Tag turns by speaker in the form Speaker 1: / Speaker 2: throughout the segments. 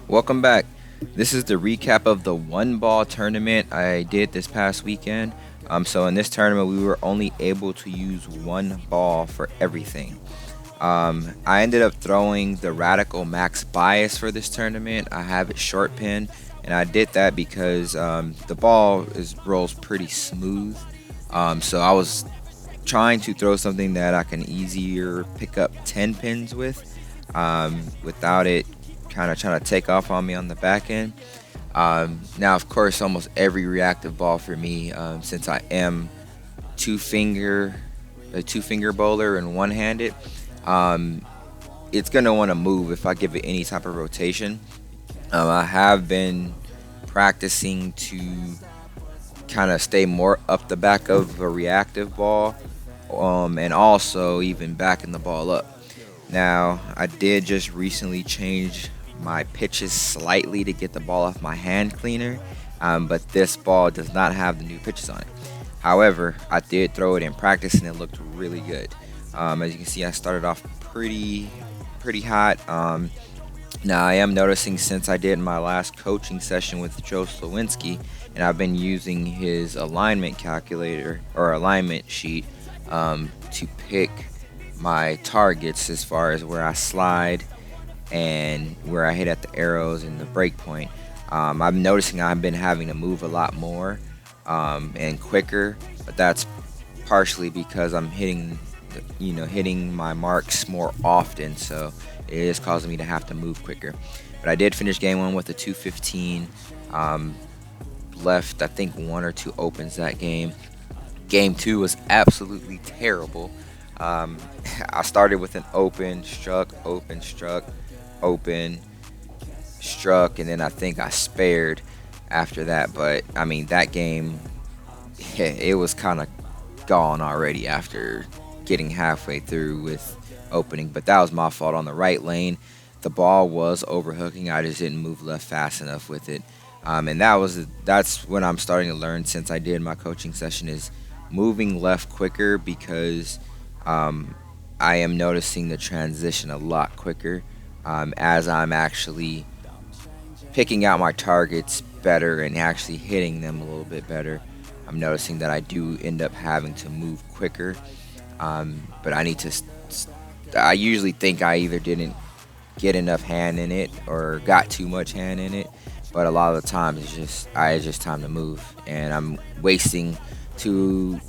Speaker 1: Welcome back. This is the recap of the one ball tournament I did this past weekend. So in this tournament, we were only able to use one ball for everything. I ended up throwing the Radical Max Bias for this tournament. I have it short pin, and I did that because the ball is rolls pretty smooth. So I was trying to throw something that I can easier pick up 10 pins with, without it kind of trying to take off on me on the back end. Now, of course, almost every reactive ball for me, since I am two finger, a two finger bowler and one handed, um, it's gonna want to move if I give it any type of rotation. I have been practicing to kind of stay more up the back of a reactive ball, and also even backing the ball up. Now, I did just recently change my pitches slightly to get the ball off my hand cleaner, but this ball does not have the new pitches on it. However, I did throw it in practice and it looked really good. As you can see, I started off pretty hot. Now, I am noticing since I did my last coaching session with Joe Slowinski, and I've been using his alignment calculator or alignment sheet, to pick my targets as far as where I slide and where I hit at the arrows and the break point. I'm noticing I've been having to move a lot more, and quicker, but that's partially because I'm hitting my marks more often, so it is causing me to have to move quicker. But I did finish game one with a 215. Left, I think, one or two opens that game. Game two was absolutely terrible. Um, I started with an open, struck, open, struck, and then I think I spared after that. But I mean, that game, it was kind of gone already after getting halfway through with opening. But that was my fault on the right lane. The ball was overhooking. I just didn't move left fast enough with it. And that's when I'm starting to learn since I did my coaching session is moving left quicker because, um, I am noticing the transition a lot quicker, as I'm actually picking out my targets better and actually hitting them a little bit better. I'm noticing that I do end up having to move quicker, but I need to. I usually think I either didn't get enough hand in it or got too much hand in it, but a lot of the times it's just time to move, and I'm wasting two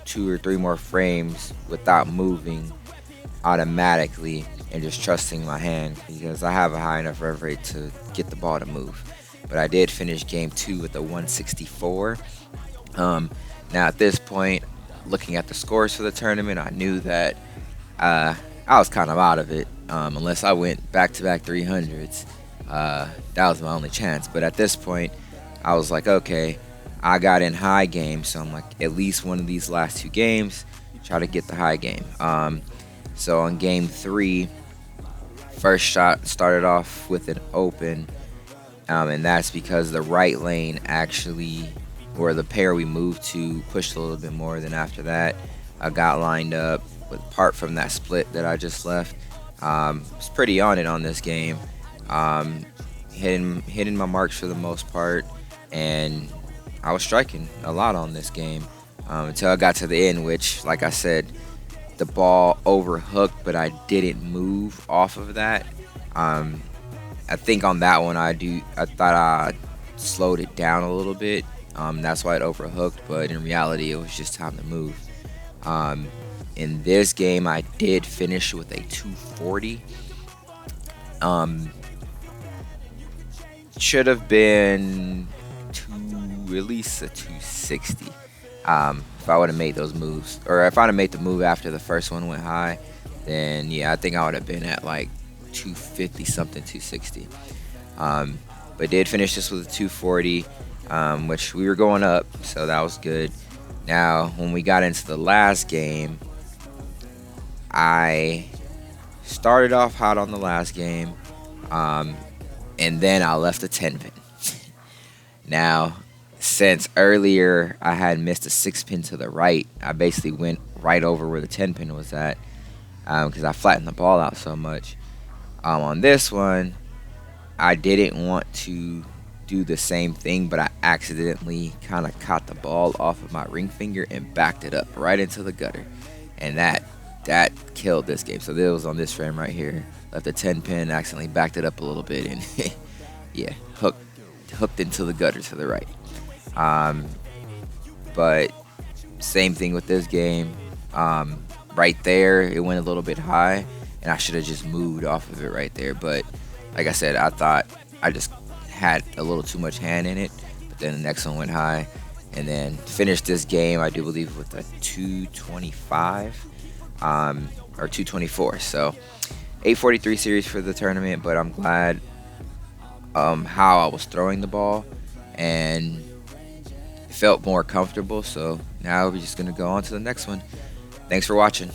Speaker 1: two or three more frames without moving automatically and just trusting my hand because I have a high enough rev rate to get the ball to move. But I did finish game two with a 164. Um, Now at this point, looking at the scores for the tournament, I knew that, I was kind of out of it, unless I went back to back 300s. That was my only chance. But at this point, I was like, okay, I got in high game, so I'm like, at least one of these last two games, try to get the high game. So on game three, first shot started off with an open, and that's because the right lane actually, or the pair we moved to, pushed a little bit more than after that. I got lined up with apart from that split that I just left. Was pretty on it on this game, hitting my marks for the most part, and I was striking a lot on this game, until I got to the end, which, like I said, the ball overhooked, but I didn't move off of that. Um, I think on that one I thought I slowed it down a little bit. That's why it overhooked, but in reality, it was just time to move. Um, in this game, I did finish with a 240. Um, should have been at least a 260. If I would have made those moves, or if I'd have made the move after the first one went high, then yeah, I think I would have been at like 250 something, 260. But did finish this with a 240, which we were going up, so that was good. Now, when we got into the last game, I started off hot on the last game, um, and then I left a 10 pin. Now, since earlier I had missed a 6 pin to the right, I basically went right over where the 10 pin was at, because I flattened the ball out so much. On this one, I didn't want to do the same thing, but I accidentally kind of caught the ball off of my ring finger and backed it up right into the gutter, and that killed this game. So this was on this frame right here. Left a 10 pin, accidentally backed it up a little bit, and yeah, hooked into the gutter to the right. Um, but same thing with this game. Right there, it went a little bit high, and I should have just moved off of it right there. But like I said, I thought I just had a little too much hand in it. But then the next one went high, and then finished this game, I do believe, with a 225 or 224. So 843 series for the tournament, but I'm glad how I was throwing the ball, and it felt more comfortable. So now we're just gonna go on to the next one. Thanks for watching.